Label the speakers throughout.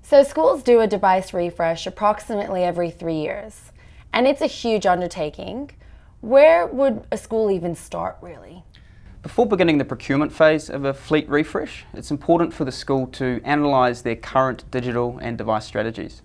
Speaker 1: So schools do a device refresh approximately every 3 years, and it's a huge undertaking. Where would a school even start, really?
Speaker 2: Before beginning the procurement phase of a fleet refresh, it's important for the school to analyse their current digital and device strategies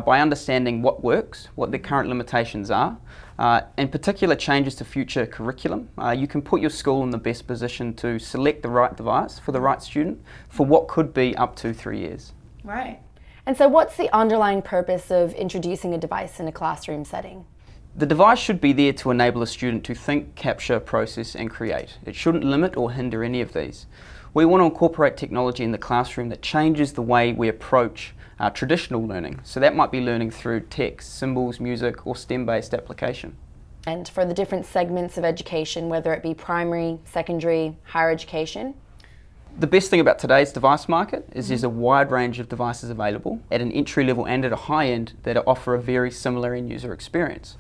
Speaker 2: by understanding what works, what their current limitations are, and particular changes to future curriculum. You can put your school in the best position to select the right device for the right student for what could be up to 3 years.
Speaker 1: Right. And so what's the underlying purpose of introducing a device in a classroom setting?
Speaker 2: The device should be there to enable a student to think, capture, process and create. It shouldn't limit or hinder any of these. We want to incorporate technology in the classroom that changes the way we approach traditional learning. So that might be learning through text, symbols, music or STEM-based application.
Speaker 1: And for the different segments of education, whether it be primary, secondary, higher education?
Speaker 2: The best thing about today's device market is there's a wide range of devices available at an entry level and at a high end that offer a very similar end user experience,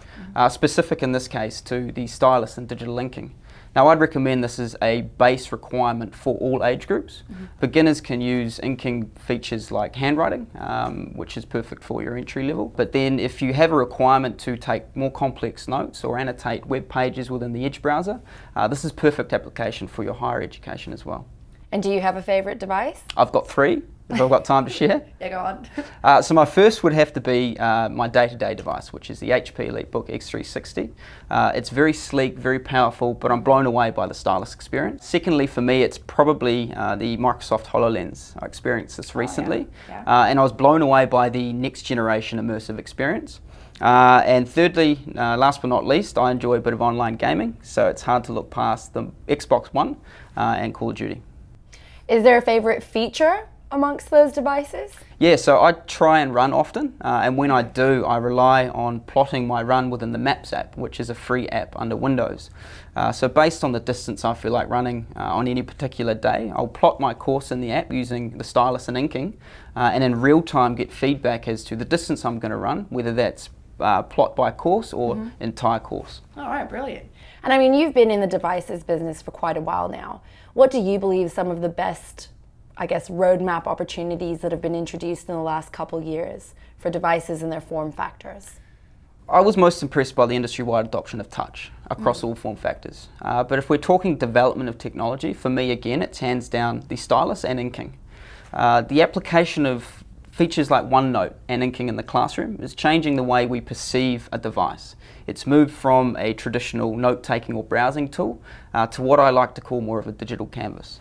Speaker 2: specific in this case to the stylus and digital inking. Now I'd recommend this as a base requirement for all age groups. Beginners can use inking features like handwriting, which is perfect for your entry level. But then if you have a requirement to take more complex notes or annotate web pages within the Edge browser, this is perfect application for your higher education as well.
Speaker 1: And do you have a favourite device?
Speaker 2: I've got three, if I've got time to share.
Speaker 1: Yeah, go on.
Speaker 2: So my first would have to be my day-to-day device, which is the HP EliteBook X360. It's very sleek, very powerful, but I'm blown away by the stylus experience. Secondly, for me, it's probably the Microsoft HoloLens. I experienced this recently, and I was blown away by the next generation immersive experience. And thirdly, last but not least, I enjoy a bit of online gaming, so it's hard to look past the Xbox One and Call of Duty.
Speaker 1: Is there a favourite feature amongst those devices?
Speaker 2: Yeah, so I try and run often, and when I do, I rely on plotting my run within the Maps app, which is a free app under Windows. So based on the distance I feel like running on any particular day, I'll plot my course in the app using the stylus and inking, and in real time get feedback as to the distance I'm going to run, whether that's plot by course or entire course.
Speaker 1: All right, brilliant. And I mean, you've been in the devices business for quite a while now. What do you believe some of the best, I guess, roadmap opportunities that have been introduced in the last couple years for devices and their form factors?
Speaker 2: I was most impressed by the industry-wide adoption of touch across all form factors. But if we're talking development of technology, for me again, it's hands down the stylus and inking. The application of features like OneNote and inking in the classroom is changing the way we perceive a device. It's moved from a traditional note-taking or browsing tool to what I like to call more of a digital canvas.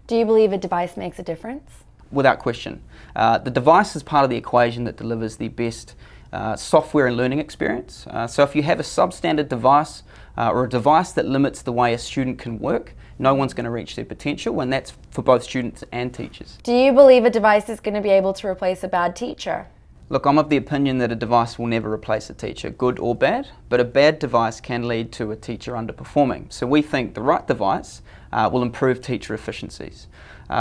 Speaker 1: Do you believe a device makes a difference?
Speaker 2: Without question. The device is part of the equation that delivers the best software and learning experience. So if you have a substandard device or a device that limits the way a student can work, no one's going to reach their potential, and that's for both students and teachers.
Speaker 1: Do you believe a device is going to be able to replace a bad teacher?
Speaker 2: Look, I'm of the opinion that a device will never replace a teacher, good or bad, but a bad device can lead to a teacher underperforming. So we think the right device will improve teacher efficiencies.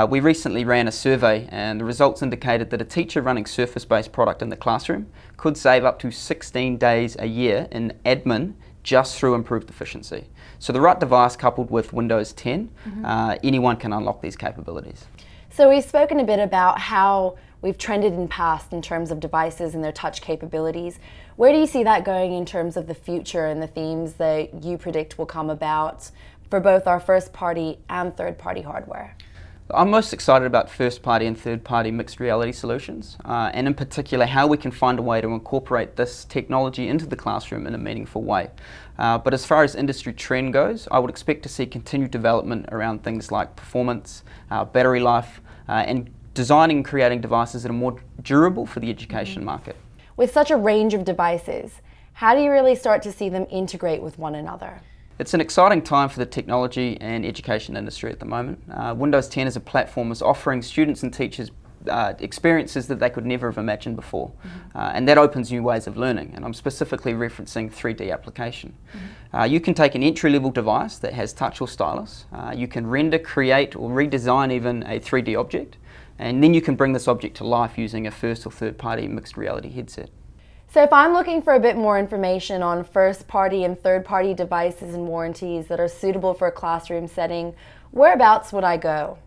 Speaker 2: We recently ran a survey and the results indicated that a teacher running Surface-based product in the classroom could save up to 16 days a year in admin just through improved efficiency. So the right device coupled with Windows 10, anyone can unlock these capabilities.
Speaker 1: So we've spoken a bit about how we've trended in past in terms of devices and their touch capabilities. Where do you see that going in terms of the future and the themes that you predict will come about for both our first-party and third-party hardware?
Speaker 2: I'm most excited about first-party and third-party mixed reality solutions, and in particular how we can find a way to incorporate this technology into the classroom in a meaningful way. But as far as industry trend goes, I would expect to see continued development around things like performance, battery life, and designing and creating devices that are more durable for the education market.
Speaker 1: With such a range of devices, how do you really start to see them integrate with one another?
Speaker 2: It's an exciting time for the technology and education industry at the moment. Windows 10 as a platform is offering students and teachers experiences that they could never have imagined before. And that opens new ways of learning, and I'm specifically referencing 3D application. You can take an entry-level device that has touch or stylus, you can render, create or redesign even a 3D object, and then you can bring this object to life using a first or third-party mixed reality headset.
Speaker 1: So if I'm looking for a bit more information on first-party and third-party devices and warranties that are suitable for a classroom setting, whereabouts would I go?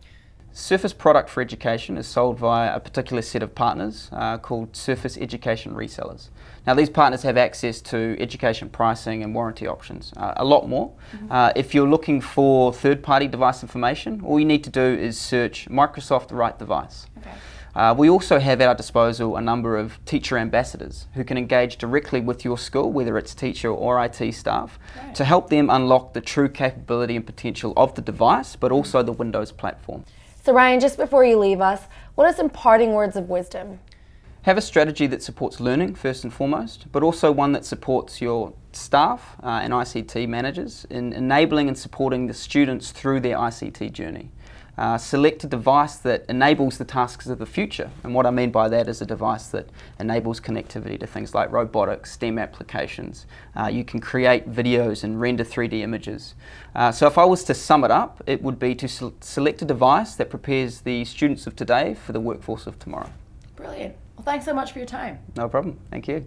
Speaker 2: Surface product for education is sold via a particular set of partners called Surface Education Resellers. Now these partners have access to education pricing and warranty options, a lot more. If you're looking for third-party device information, all you need to do is search Microsoft Right Device.
Speaker 1: Okay.
Speaker 2: We also have at our disposal a number of teacher ambassadors who can engage directly with your school, whether it's teacher or IT staff, to help them unlock the true capability and potential of the device, but also the Windows platform.
Speaker 1: So Ryan, just before you leave us, what are some parting words of wisdom?
Speaker 2: Have a strategy that supports learning first and foremost, but also one that supports your staff and ICT managers in enabling and supporting the students through their ICT journey. Select a device that enables the tasks of the future, and what I mean by that is a device that enables connectivity to things like robotics, STEM applications. You can create videos and render 3D images. So if I was to sum it up, it would be to select a device that prepares the students of today for the workforce of tomorrow.
Speaker 1: Brilliant. Well, thanks so much for your time.
Speaker 2: No problem. Thank you.